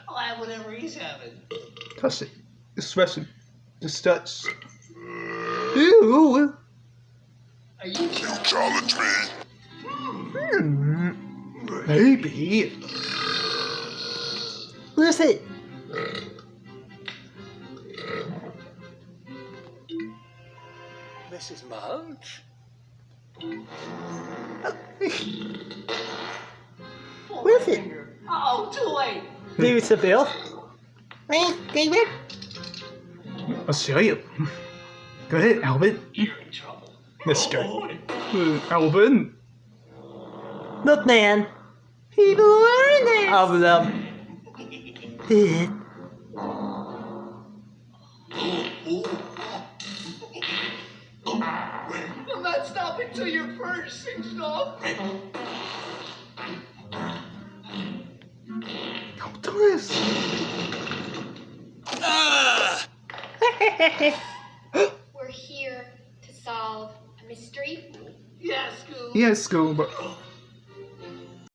I'll have whatever he's having. Touch it. Especially. Just touch. Ew. Are you Challenge me. Maybe. Where's it? Mrs. Muggs? Where's it? Oh, too late. David Seville? David? I'll show you. Go ahead, Alvin. You're in trouble. Let's go. Alvin. Look, man. People are in there. Alvin. I'm not stopping till your fur's singed off. Don't do this. We're here to solve a mystery. Yes, Scoob. Yes, go, but